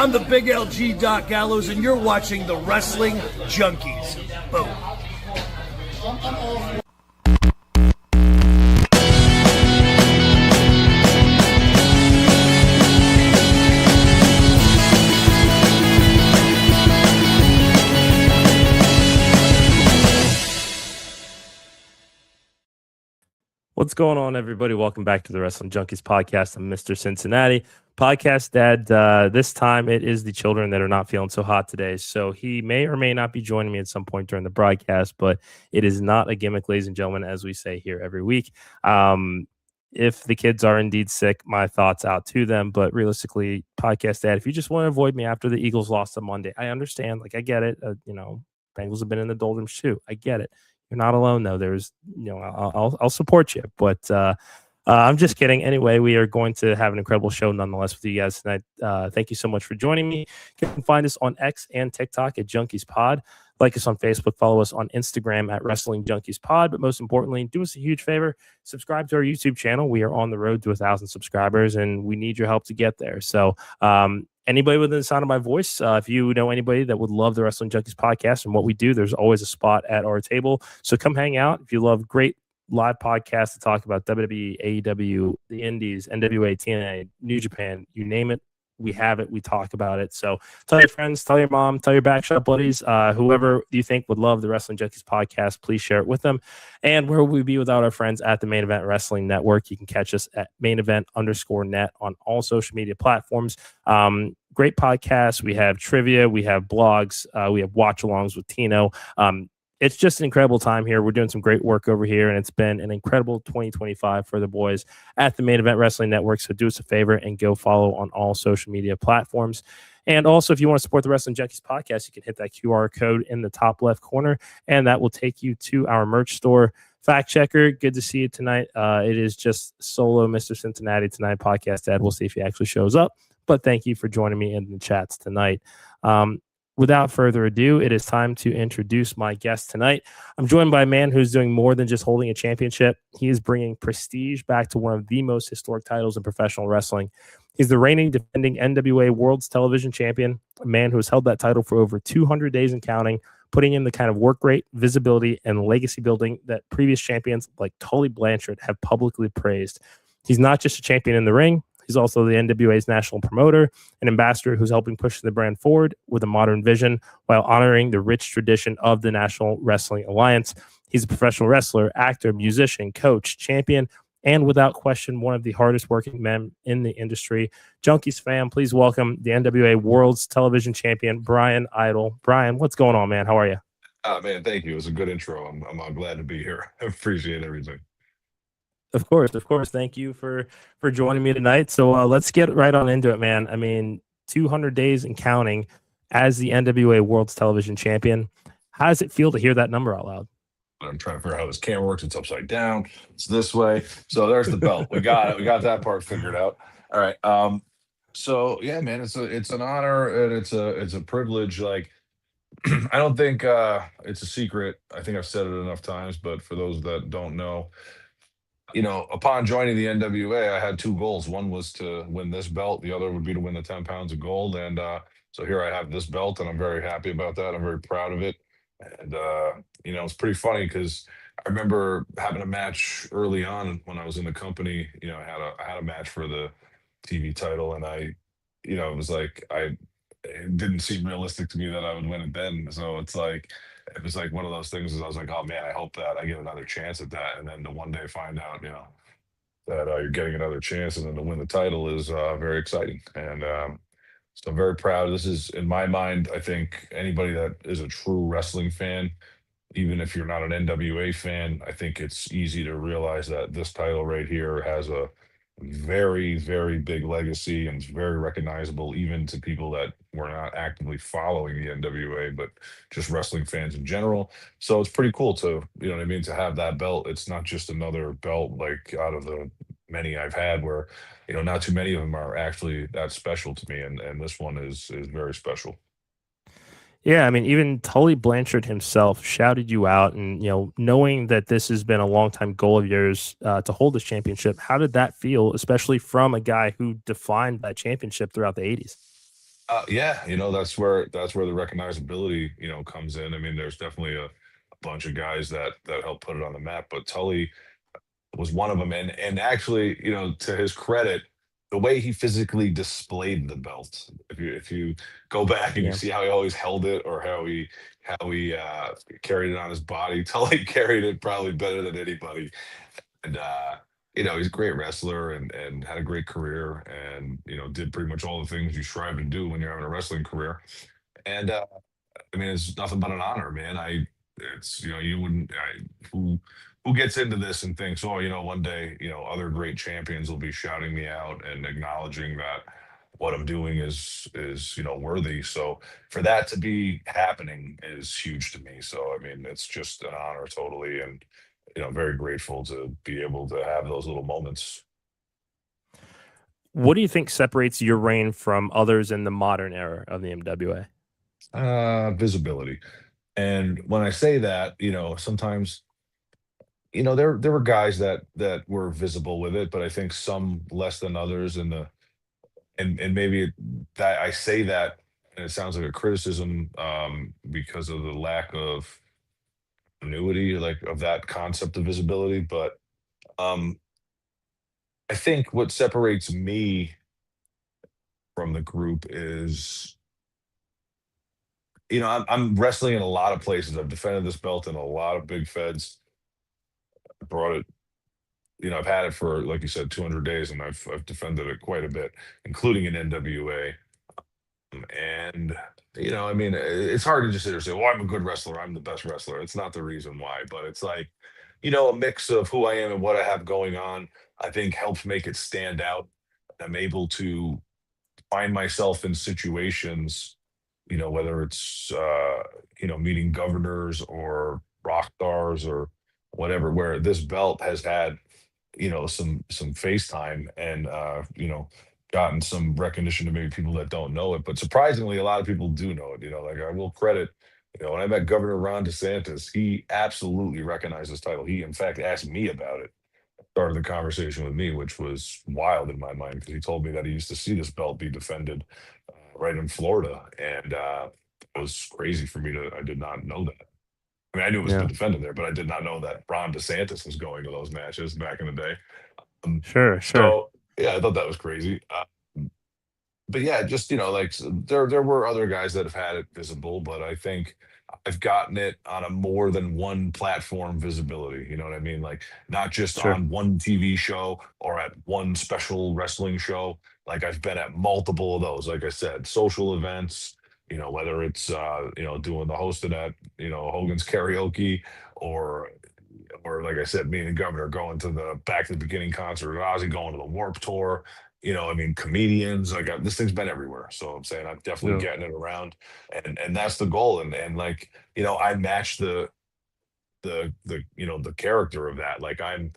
I'm the Big LG Doc Gallows, and you're watching the Wrestling Junkies. Boom. What's going on, everybody? Welcome back to the Wrestling Junkies podcast. I'm Mr. Cincinnati. Podcast Dad. This time it is the children that are not feeling so hot today. So he may or may not be joining me at some point during the broadcast, but it is not a gimmick, ladies and gentlemen, as we say here every week. If the kids are indeed sick, my thoughts out to them. But realistically, Podcast Dad, if you just want to avoid me after the Eagles lost on Monday, I understand. Like, I get it. Bengals have been in the doldrums too. I get it. You're not alone, though. I'll support you, but I'm just kidding. Anyway, we are going to have an incredible show nonetheless with you guys tonight. Thank you so much for joining me. You can find us on X and TikTok at Junkies Pod. Like us on Facebook, follow us on Instagram at Wrestling Junkies Pod. But most importantly, do us a huge favor, subscribe to our YouTube channel. We are on the road to 1,000 subscribers, and we need your help to get there. So anybody within the sound of my voice, if you know anybody that would love the Wrestling Junkies podcast and what we do, there's always a spot at our table. So come hang out. If you love great live podcasts to talk about WWE, AEW, the Indies, NWA, TNA, New Japan, you name it, we have it. We talk about it. So tell your friends, tell your mom, tell your backshot buddies, whoever you think would love the Wrestling Junkies podcast, please share it with them. And where would we be without our friends at the Main Event Wrestling Network? You can catch us at mainevent_net on all social media platforms. Great podcast. We have trivia. We have blogs. We have watch-alongs with Tino. It's just an incredible time here. We're doing some great work over here, and it's been an incredible 2025 for the boys at the Main Event Wrestling Network. So do us a favor and go follow on all social media platforms. And also, if you want to support the Wrestling Junkies podcast, you can hit that QR code in the top left corner, and that will take you to our merch store. Fact Checker, good to see you tonight. It is just solo Mr. Cincinnati tonight, Podcast Dad. We'll see if he actually shows up. But thank you for joining me in the chats tonight. Without further ado, it is time to introduce my guest tonight. I'm joined by a man who's doing more than just holding a championship. He is bringing prestige back to one of the most historic titles in professional wrestling. He's the reigning, defending NWA World's Television Champion, a man who has held that title for over 200 days and counting, putting in the kind of work rate, visibility, and legacy building that previous champions like Tully Blanchard have publicly praised. He's not just a champion in the ring. He's also the NWA's national promoter, an ambassador who's helping push the brand forward with a modern vision while honoring the rich tradition of the National Wrestling Alliance. He's a professional wrestler, actor, musician, coach, champion, and without question, one of the hardest working men in the industry. Junkies fam, please welcome the NWA World's Television Champion, Bryan Idol. Bryan, what's going on, man? How are you? Man, thank you. It was a good intro. I'm glad to be here. I appreciate everything. Of course. Thank you for joining me tonight. So let's get right on into it, man. I mean, 200 days and counting as the NWA World's Television Champion. How does it feel to hear that number out loud? I'm trying to figure out how this camera works. It's upside down. It's this way. So there's the belt. We got it. We got that part figured out. All right. So yeah, man, it's an honor and it's a privilege. Like, I don't think it's a secret. I think I've said it enough times, but for those that don't know, upon joining the NWA, I had two goals. One was to win this belt. The other would be to win the 10 pounds of gold. And so here I have this belt, and I'm very happy about that. I'm very proud of it. And, it's pretty funny because I remember having a match early on when I was in the company. I had a match for the TV title, and it was like, it didn't seem realistic to me that I would win it then. So it was like one of those things. I was like, oh man, I hope that I get another chance at that. And then to one day find out, that you're getting another chance, and then to win the title is very exciting. And so I'm very proud. This is, in my mind, I think anybody that is a true wrestling fan, even if you're not an NWA fan, I think it's easy to realize that this title right here has a very, very big legacy and it's very recognizable even to people that were not actively following the NWA, but just wrestling fans in general. So it's pretty cool to, to have that belt. It's not just another belt like out of the many I've had where, not too many of them are actually that special to me. And this one is very special. Yeah, I mean, even Tully Blanchard himself shouted you out, and knowing that this has been a long time goal of yours to hold this championship, how did that feel, especially from a guy who defined that championship throughout the 80s? Yeah, that's where the recognizability comes in. I mean, there's definitely a bunch of guys that help put it on the map, but Tully was one of them. And actually, to his credit, the way he physically displayed the belt, if you go back and you Yeah. see how he always held it, or how he carried it on his body, Tully carried it probably better than anybody. And he's a great wrestler, and had a great career, and did pretty much all the things you strive to do when you're having a wrestling career. And I mean, it's nothing but an honor, man. It's you wouldn't who gets into this and thinks, oh, one day, other great champions will be shouting me out and acknowledging that what I'm doing is worthy. So for that to be happening is huge to me. So I mean, it's just an honor totally, and very grateful to be able to have those little moments. What do you think separates your reign from others in the modern era of the MWA? Visibility. And when I say that, sometimes there were guys that were visible with it, but I think some less than others. And maybe that I say that, and it sounds like a criticism, because of the lack of continuity, like, of that concept of visibility. But um, I think what separates me from the group is, I'm wrestling in a lot of places. I've defended this belt in a lot of big feds. I brought it. I've had it for, like you said, 200 days, and I've defended it quite a bit, including in NWA. And I mean, it's hard to just sit there and say, "Well, I'm a good wrestler. I'm the best wrestler." It's not the reason why, but it's like, a mix of who I am and what I have going on, I think helps make it stand out. I'm able to find myself in situations, whether it's meeting governors or rock stars or whatever, where this belt has had some FaceTime, and gotten some recognition to maybe people that don't know it. But surprisingly, a lot of people do know it. Like, I will credit, when I met Governor Ron DeSantis, he absolutely recognized this title. He in fact asked me about it, started the conversation with me, which was wild in my mind, because he told me that he used to see this belt be defended right in Florida. And it was crazy for me. I did not know that. I mean, I knew it was Yeah. been defended there, but I did not know that Ron DeSantis was going to those matches back in the day. Sure, sure. So yeah, I thought that was crazy. But yeah, just like, there were other guys that have had it visible, but I think I've gotten it on a more than one platform visibility. You know what I mean? Like, not just Sure. on one TV show or at one special wrestling show. Like, I've been at multiple of those. Like I said, social events. Whether it's doing the hosting at Hogan's Karaoke, or like I said, me and the governor going to the Back to the Beginning concert, Ozzy going to the Warp Tour. I mean, comedians. Like, this thing's been everywhere. So I'm saying I'm definitely Yeah. getting it around, and that's the goal. And like, I match the character of that. Like, I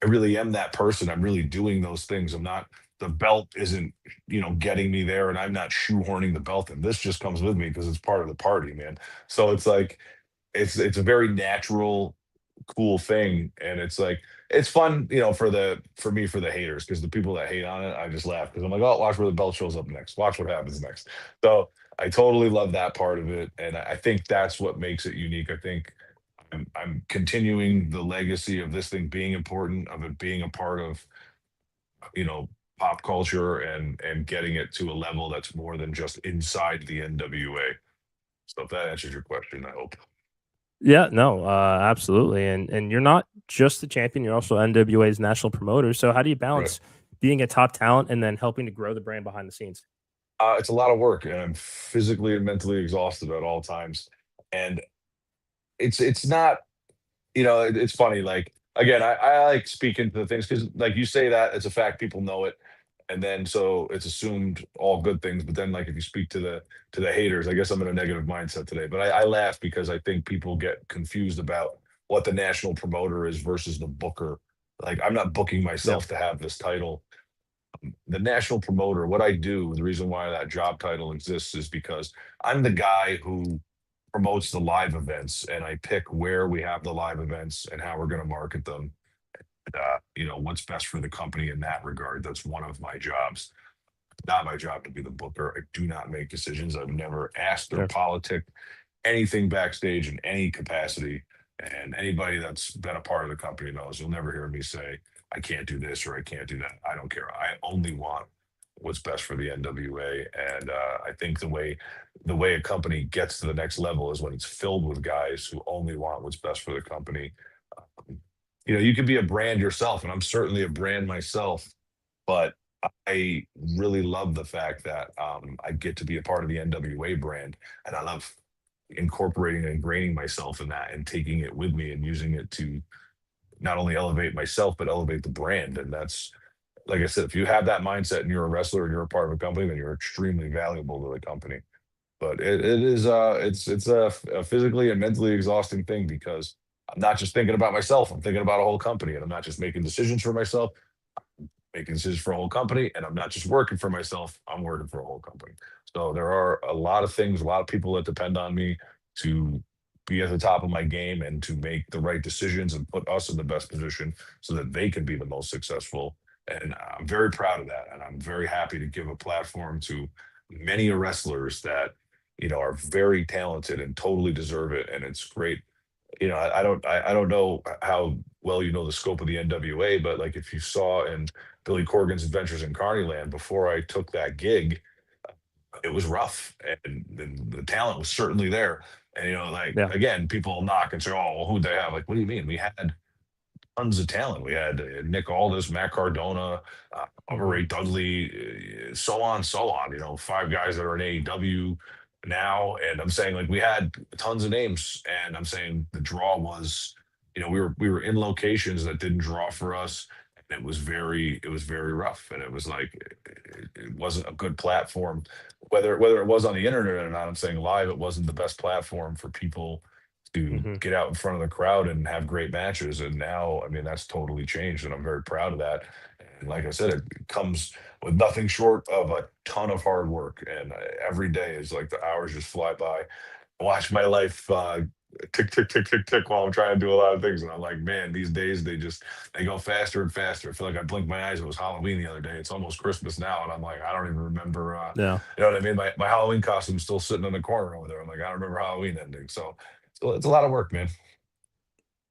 really am that person. I'm really doing those things. I'm not. The belt isn't getting me there, and I'm not shoehorning the belt in. This just comes with me because it's part of the party, man. So it's like, it's a very natural, cool thing. And it's like, it's fun, for me, for the haters, because the people that hate on it, I just laugh, because I'm like, oh, watch where the belt shows up next, watch what happens next. So I totally love that part of it, and I think that's what makes it unique. I think I'm continuing the legacy of this thing being important, of it being a part of you know pop culture, and getting it to a level that's more than just inside the NWA. So if that answers your question, I hope. Yeah, no, absolutely. And you're not just the champion, you're also NWA's national promoter. So how do you Right. balance being a top talent and then helping to grow the brand behind the scenes? It's a lot of work, and I'm physically and mentally exhausted at all times. And it's not, it's funny. Like, again, I like speaking to the things, because, like, you say that it's a fact, people know it, and then so it's assumed all good things. But then, like, if you speak to the haters, I guess I'm in a negative mindset today. But I laugh, because I think people get confused about what the national promoter is versus the booker. Like, I'm not booking Yeah. myself to have this title. The national promoter, what I do, the reason why that job title exists, is because I'm the guy who promotes the live events, and I pick where we have the live events and how we're going to market them. What's best for the company in that regard. That's one of my jobs. Not my job to be the booker. I do not make decisions. I've never asked or Sure. politic anything backstage in any capacity. And anybody that's been a part of the company knows you'll never hear me say, I can't do this or I can't do that. I don't care. I only want what's best for the NWA. And I think the way a company gets to the next level is when it's filled with guys who only want what's best for the company. You can be a brand yourself, and I'm certainly a brand myself, but I really love the fact that I get to be a part of the NWA brand, and I love incorporating and ingraining myself in that and taking it with me and using it to not only elevate myself but elevate the brand. And that's, like I said, if you have that mindset and you're a wrestler and you're a part of a company, then you're extremely valuable to the company. But it is it's a physically and mentally exhausting thing because I'm not just thinking about myself, I'm thinking about a whole company, and I'm not just making decisions for myself, making decisions for a whole company, and I'm not just working for myself, I'm working for a whole company. So there are a lot of things, a lot of people that depend on me to be at the top of my game and to make the right decisions and put us in the best position so that they can be the most successful. And I'm very proud of that. And I'm very happy to give a platform to many wrestlers that, are very talented and totally deserve it. And it's great. I don't know how well you know the scope of the NWA, but like if you saw in Billy Corgan's Adventures in Carneyland before I took that gig, it was rough, and the talent was certainly there. And like Yeah. again, people knock and say, "Oh, well, who'd they have?" Like, what do you mean? We had tons of talent. We had Nick Aldis, Matt Cardona, Mhm. Ray Dudley, so on, so on. Five guys that are in AEW now, and I'm saying like we had tons of names, and I'm saying the draw was, we were in locations that didn't draw for us, and it was very rough, and it was like it wasn't a good platform, whether it was on the internet or not. I'm saying live, it wasn't the best platform for people to Mhm. get out in front of the crowd and have great matches. And now, I mean, that's totally changed, and I'm very proud of that. And like I said, it comes with nothing short of a ton of hard work. And every day is like the hours just fly by. I watch my life tick, tick, tick, tick, tick while I'm trying to do a lot of things. And I'm like, man, these days they go faster and faster. I feel like I blinked my eyes. It was Halloween the other day. It's almost Christmas now. And I'm like, I don't even remember, Yeah. you know what I mean? My Halloween costume's still sitting in the corner over there. I'm like, I don't remember Halloween ending. So it's a lot of work, man.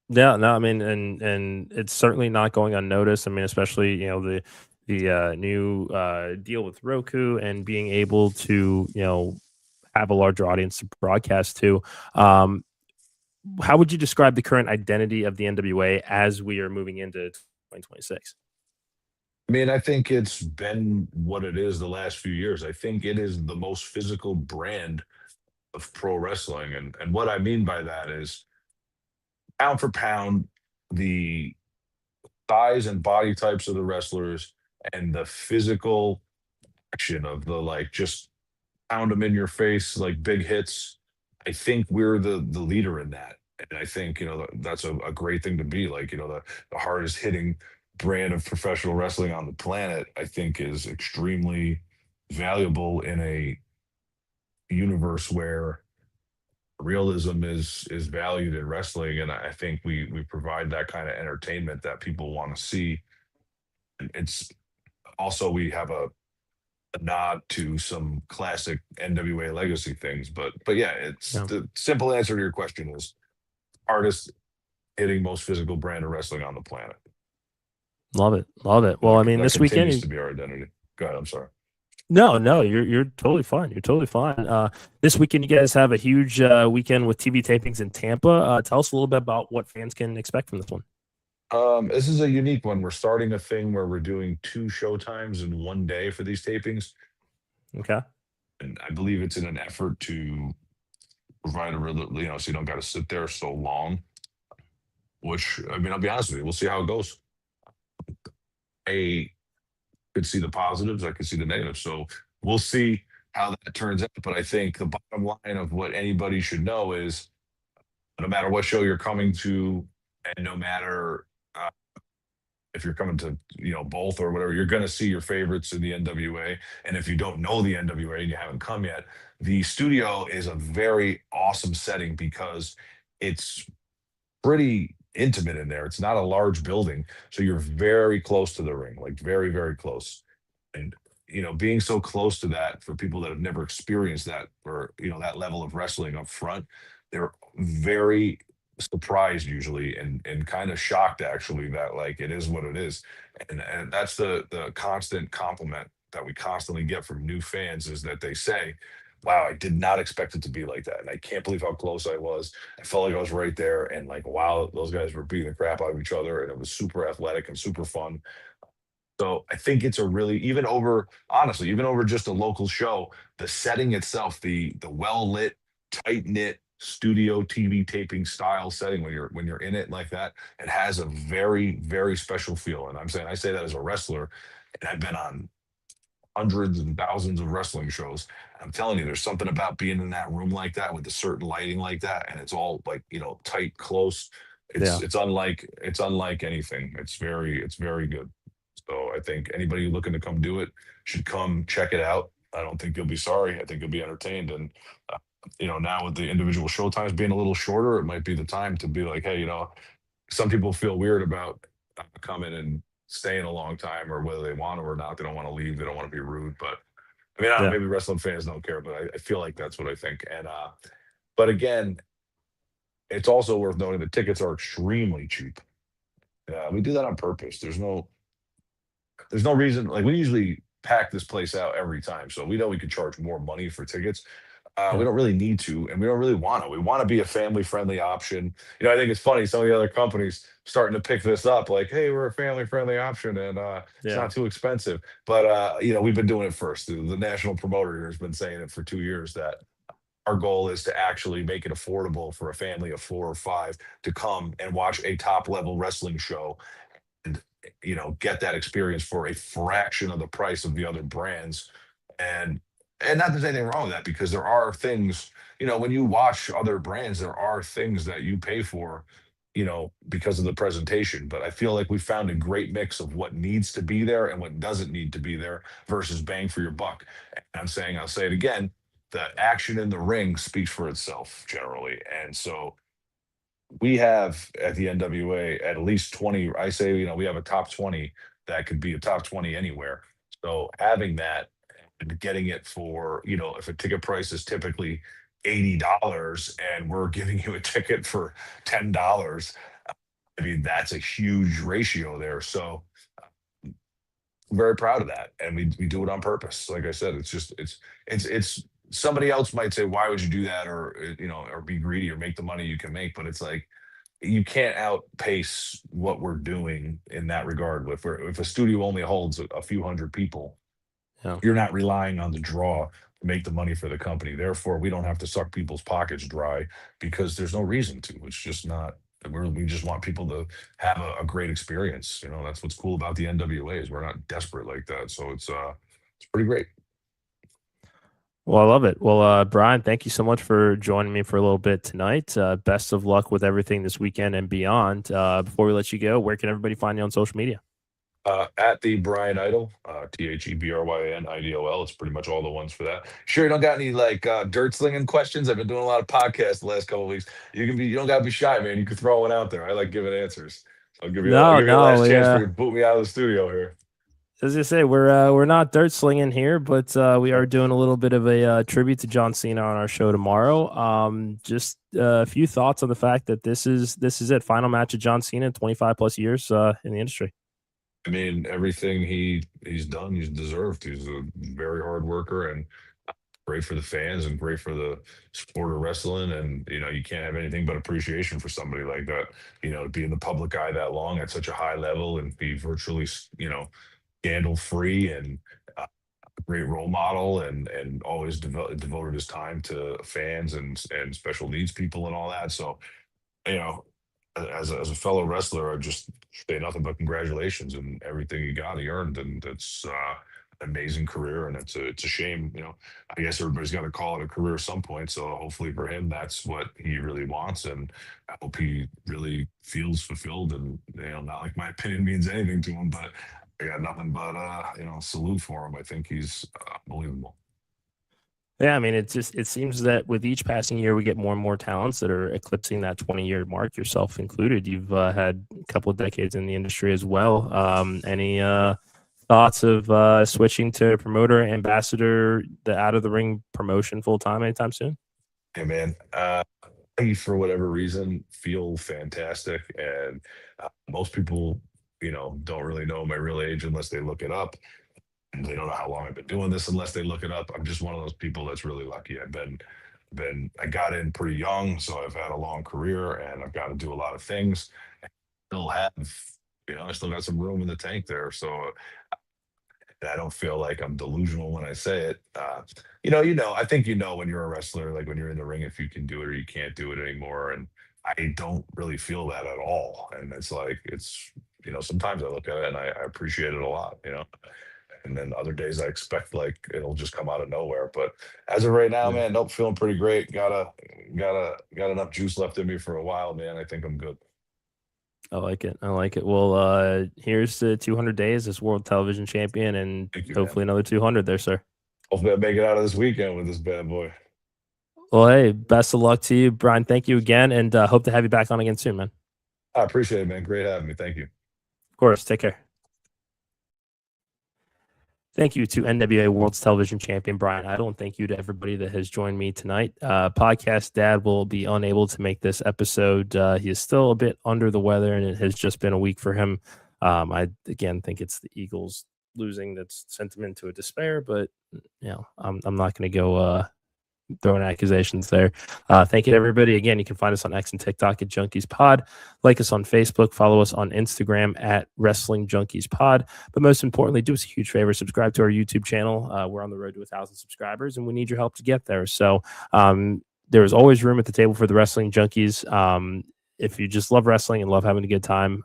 Yeah, no, I mean, and it's certainly not going unnoticed. I mean, especially the new deal with Roku and being able to have a larger audience to broadcast to. How would you describe the current identity of the NWA as we are moving into 2026? I mean, I think it's been what it is the last few years. I think it is the most physical brand of pro wrestling. And what I mean by that is pound for pound, the size and body types of the wrestlers and the physical action of the like just pound them in your face like big hits. I think we're the leader in that, and I think that's a great thing to be like. The hardest hitting brand of professional wrestling on the planet. I think is extremely valuable in a universe where realism is valued in wrestling, and I think we provide that kind of entertainment that people want to see. And it's also we have a nod to some classic NWA legacy things. But yeah, it's Yeah, the simple answer to your question is hardest hitting, most physical brand of wrestling on the planet. love it, love it. And Well, I that, mean, that this continues weekend. to be our identity. Go ahead. I'm sorry. No, no, you're totally fine. You're totally fine. This weekend, you guys have a huge weekend with TV tapings in Tampa. Tell us a little bit about what fans can expect from this one. This is a unique one. We're starting a thing where we're doing two show times in one day for these tapings, Okay. and I believe it's in an effort to provide a real, so you don't got to sit there so long. Which I mean, I'll be honest with you, we'll see how it goes. I could see the positives, I could see the negatives. So we'll see how that turns out. But I think the bottom line of what anybody should know is no matter what show you're coming to, and no matter if you're coming to both or whatever, you're going to see your favorites in the NWA. And if you don't know the NWA and you haven't come yet, the studio is a very awesome setting because it's pretty intimate in there. It's not a large building, so you're very close to the ring, like very, very close. And being so close to that for people that have never experienced that, or that level of wrestling up front, they're very surprised usually, and kind of shocked actually, that like it is what it is. And that's the constant compliment that we constantly get from new fans, is that they say, wow, I did not expect it to be like that, and I can't believe how close I was. I felt like I was right there, and like, wow, those guys were beating the crap out of each other, and it was super athletic and super fun. So I think it's a really, even over, honestly, even over just a local show, the setting itself, the well lit, tight knit studio TV taping style setting, when you're in it like that, it has a very, very special feel. And I say that as a wrestler, and I've been on hundreds and thousands of wrestling shows. I'm telling you, there's something about being in that room like that with a certain lighting like that, and it's all like, tight, close. It's Yeah. it's unlike anything. It's very good. So I think anybody looking to come do it should come check it out. I don't think you'll be sorry. I think you'll be entertained. And now with the individual show times being a little shorter, it might be the time to be like, hey, some people feel weird about coming and staying a long time, or whether they want to or not. They don't want to leave. They don't want to be rude. But I mean, I don't know, Yeah. maybe wrestling fans don't care, but I feel like that's what I think. And but again, it's also worth noting the tickets are extremely cheap. Yeah, we do that on purpose. There's no reason. Like, we usually pack this place out every time, so we know we could charge more money for tickets. We Yeah. don't really need to, and we don't really want to. We want to be a family friendly option. I think it's funny, some of the other companies starting to pick this up, like, hey, we're a family friendly option, and it's Yeah. not too expensive. But we've been doing it first. The national promoter here has been saying it for 2 years, that our goal is to actually make it affordable for a family of 4 or 5 to come and watch a top level wrestling show, and get that experience for a fraction of the price of the other brands. And and not that there's anything wrong with that, because there are things, when you watch other brands, there are things that you pay for, because of the presentation. But I feel like we found a great mix of what needs to be there and what doesn't need to be there, versus bang for your buck. And I'll say it again, the action in the ring speaks for itself generally. And so we have at the NWA at least 20. I say, we have a top 20 that could be a top 20 anywhere. So having that and getting it for, if a ticket price is typically $80 and we're giving you a ticket for $10, I mean, that's a huge ratio there. So I'm very proud of that. And we do it on purpose. Like I said, it's somebody else might say, why would you do that? Or, or be greedy or make the money you can make. But it's like, you can't outpace what we're doing in that regard. If a studio only holds a few hundred people, Yeah. you're not relying on the draw to make the money for the company. Therefore, we don't have to suck people's pockets dry, because there's no reason to. It's just not. We just want people to have a great experience. That's what's cool about the NWA, is we're not desperate like that. So it's pretty great. Well, I love it. Well, Bryan, thank you so much for joining me for a little bit tonight. Best of luck with everything this weekend and beyond. Before we let you go, where can everybody find you on social media? At the Bryan Idol, TheBryanIdol. It's pretty much all the ones for that. Sure, you don't got any like dirt slinging questions? I've been doing a lot of podcasts the last couple of weeks. You don't gotta be shy, man. You can throw one out there. I like giving answers. I'll No, give you a no, last chance for yeah. you to boot me out of the studio here. As I say, we're not dirt slinging here, but we are doing a little bit of a tribute to John Cena on our show tomorrow. Just a few thoughts on the fact that this is it, final match of John Cena in 25 plus years in the industry. I mean, everything he's done, he's deserved. He's a very hard worker, and great for the fans and great for the sport of wrestling. And you can't have anything but appreciation for somebody like that. To be in the public eye that long at such a high level, and be virtually, scandal free, and a great role model, and always devoted his time to fans and special needs people and all that. So, you know, as a fellow wrestler, I just say nothing but congratulations, and everything he got, he earned, and it's an amazing career. And it's a shame, I guess everybody's got to call it a career at some point. So hopefully for him, that's what he really wants, and I hope he really feels fulfilled. And not like my opinion means anything to him, but I got nothing but salute for him. I think he's unbelievable. Yeah, I mean, it seems that with each passing year, we get more and more talents that are eclipsing that 20-year mark, yourself included. You've had a couple of decades in the industry as well. Any thoughts of switching to promoter, ambassador, the out of the ring promotion full time anytime soon? Hey, man. I, for whatever reason, feel fantastic. And most people, don't really know my real age unless they look it up. And they don't know how long I've been doing this unless they look it up. I'm just one of those people that's really lucky. I got in pretty young, so I've had a long career and I've got to do a lot of things. Still have, I still got some room in the tank there. So I don't feel like I'm delusional when I say it. I think when you're a wrestler, like when you're in the ring, if you can do it or you can't do it anymore. And I don't really feel that at all. And it's like, sometimes I look at it and I appreciate it a lot. And then other days I expect like it'll just come out of nowhere. But as of right now, Yeah. man, nope, feeling pretty great. Got enough juice left in me for a while, man. I think I'm good. I like it. I like it. Well, here's the 200 days as world television champion, and Thank you, hopefully man. another 200 there, sir. Hopefully I make it out of this weekend with this bad boy. Well, hey, best of luck to you, Bryan. Thank you again, and hope to have you back on again soon, man. I appreciate it, man. Great having me. Thank you. Of course. Take care. Thank you to NWA World's Television Champion Bryan Idol, and thank you to everybody that has joined me tonight. Podcast Dad will be unable to make this episode. He is still a bit under the weather, and it has just been a week for him. I again think it's the Eagles losing that's sent him into a despair, but I'm not going to go throwing accusations there. Thank you to everybody. Again, you can find us on X and TikTok at Junkies Pod. Like us on Facebook. Follow us on Instagram at Wrestling Junkies Pod. But most importantly, do us a huge favor. Subscribe to our YouTube channel. We're on the road to 1,000 subscribers, and we need your help to get there. So there is always room at the table for the Wrestling Junkies. If you just love wrestling and love having a good time,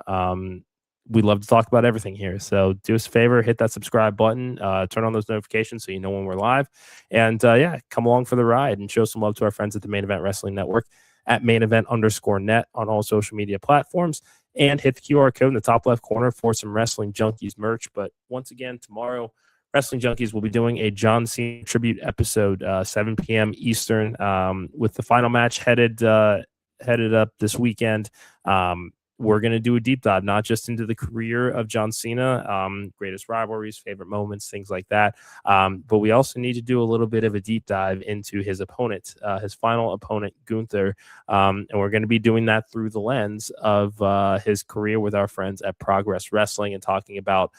we love to talk about everything here. So do us a favor, hit that subscribe button, turn on those notifications so you know when we're live. And come along for the ride and show some love to our friends at the Main Event Wrestling Network at mainevent_net on all social media platforms. And hit the QR code in the top left corner for some Wrestling Junkies merch. But once again, tomorrow, Wrestling Junkies will be doing a John Cena tribute episode, 7 p.m. Eastern, with the final match headed up this weekend. We're going to do a deep dive, not just into the career of John Cena, greatest rivalries, favorite moments, things like that. But we also need to do a little bit of a deep dive into his opponent, his final opponent, Gunther. And we're going to be doing that through the lens of his career with our friends at Progress Wrestling and talking about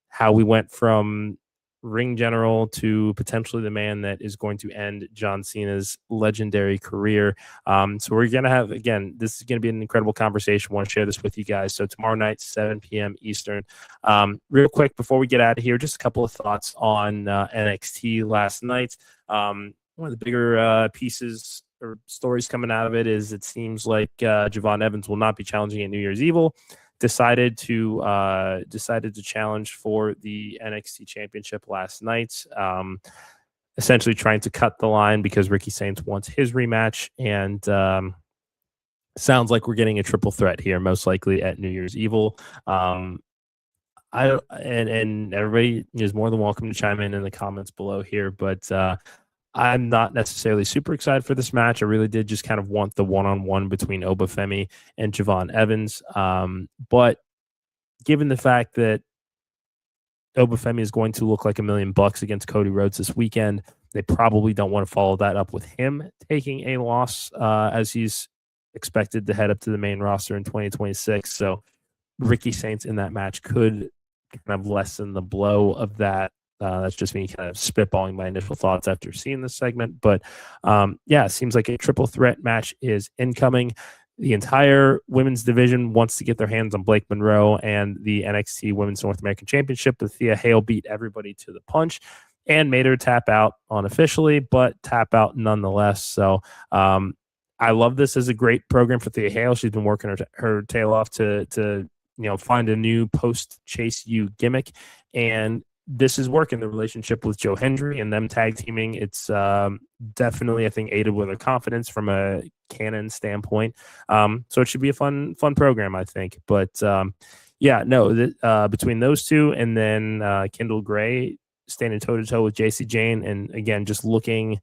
how we went from ring general to potentially the man that is going to end John Cena's legendary career. So we're going to have, again, this is going to be an incredible conversation. I want to share this with you guys. So tomorrow night, 7 p.m. Eastern. Real quick, before we get out of here, just a couple of thoughts on NXT last night. One of the bigger pieces or stories coming out of it is it seems like Javon Evans will not be challenging at New Year's Evil. Decided to challenge for the NXT Championship last night, essentially trying to cut the line because Ricky Saints wants his rematch, and sounds like we're getting a triple threat here, most likely at New Year's Evil. And everybody is more than welcome to chime in the comments below here, but I'm not necessarily super excited for this match. I really did just kind of want the one-on-one between Obafemi and Javon Evans. But given the fact that Obafemi is going to look like $1 million against Cody Rhodes this weekend, they probably don't want to follow that up with him taking a loss as he's expected to head up to the main roster in 2026. So Ricky Saints in that match could kind of lessen the blow of that. That's just me kind of spitballing my initial thoughts after seeing this segment. But it seems like a triple threat match is incoming. The entire women's division wants to get their hands on Blake Monroe and the NXT Women's North American Championship. But Thea Hale beat everybody to the punch and made her tap out unofficially, but tap out nonetheless. So I love this as a great program for Thea Hale. She's been working her tail off to find a new post-Chase U gimmick. And this is working, the relationship with Joe Hendry and them tag teaming. It's definitely, I think, aided with their confidence from a canon standpoint. So it should be a fun program, I think. But between those two and then Kendall Gray standing toe-to-toe with JC Jane, and again, just looking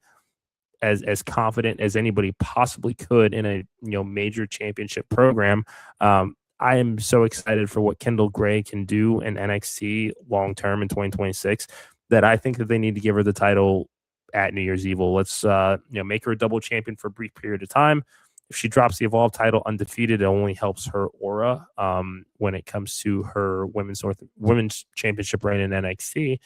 as confident as anybody possibly could in a major championship program. I am so excited for what Kendall Gray can do in NXT long term in 2026 that I think that they need to give her the title at New Year's Evil. Let's make her a double champion for a brief period of time. If she drops the Evolve title undefeated, it only helps her aura when it comes to her women's championship reign in NXT.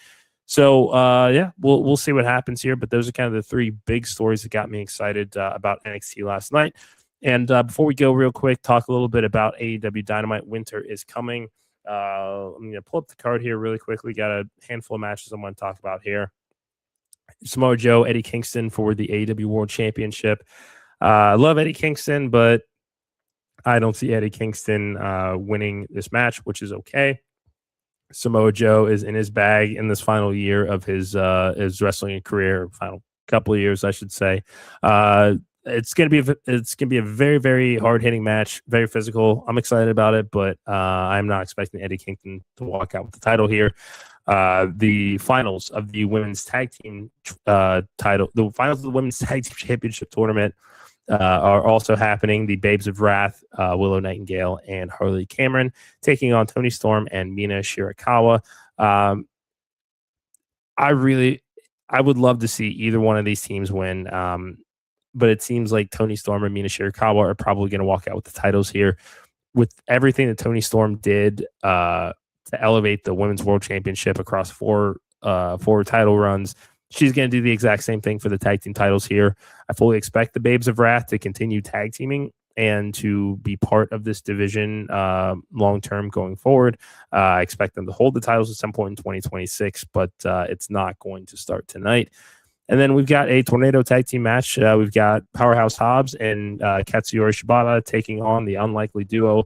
So we'll see what happens here. But those are kind of the three big stories that got me excited about NXT last night. And before we go real quick, talk a little bit about AEW Dynamite. Winter is coming. I'm going to pull up the card here really quickly. Got a handful of matches I want to talk about here. Samoa Joe, Eddie Kingston for the AEW World Championship. I love Eddie Kingston, but I don't see Eddie Kingston winning this match, which is okay. Samoa Joe is in his bag in this final year of his wrestling career, final couple of years, I should say. It's gonna be a very, very hard hitting match, very physical. I'm excited about it, but I'm not expecting Eddie Kingston to walk out with the title here. The finals of the women's tag team the finals of the women's tag team championship tournament are also happening. The Babes of Wrath, Willow Nightingale and Harley Cameron taking on Toni Storm and Mina Shirakawa. I would love to see either one of these teams win. But it seems like Toni Storm and Mina Shirakawa are probably going to walk out with the titles here. With everything that Toni Storm did to elevate the Women's World Championship across four title runs, she's going to do the exact same thing for the tag team titles here. I fully expect the Babes of Wrath to continue tag teaming and to be part of this division long-term going forward. I expect them to hold the titles at some point in 2026, but it's not going to start tonight. And then we've got a tornado tag team match. We've got Powerhouse Hobbs and Katsuyori Shibata taking on the unlikely duo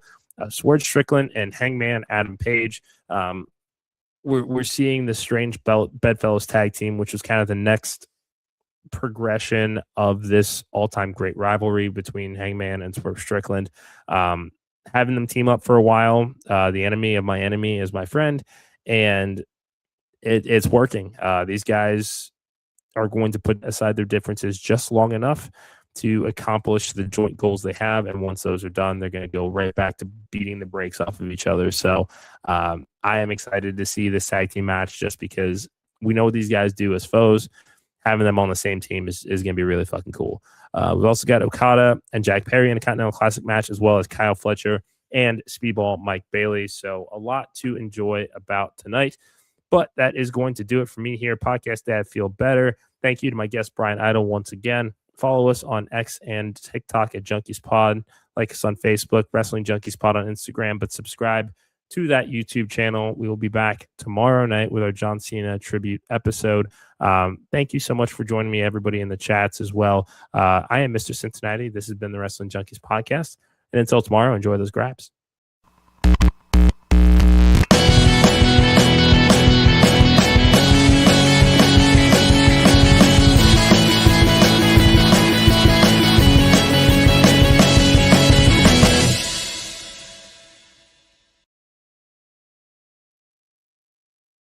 Swerve Strickland and Hangman Adam Page. We're seeing the strange Bedfellows tag team, which was kind of the next progression of this all-time great rivalry between Hangman and Swerve Strickland. Having them team up for a while, the enemy of my enemy is my friend, and it's working. These guys are going to put aside their differences just long enough to accomplish the joint goals they have. And once those are done, they're going to go right back to beating the brakes off of each other. So I am excited to see this tag team match just because we know what these guys do as foes. Having them on the same team is going to be really fucking cool. We've also got Okada and Jack Perry in a Continental Classic match, as well as Kyle Fletcher and Speedball Mike Bailey. So a lot to enjoy about tonight. But that is going to do it for me here. Podcast Dad Feel Better. Thank you to my guest, Bryan Idol, once again. Follow us on X and TikTok at Junkies Pod. Like us on Facebook, Wrestling Junkies Pod on Instagram. But subscribe to that YouTube channel. We will be back tomorrow night with our John Cena tribute episode. Thank you so much for joining me, everybody in the chats as well. I am Mr. Cincinnati. This has been the Wrestling Junkies Podcast. And until tomorrow, enjoy those grabs.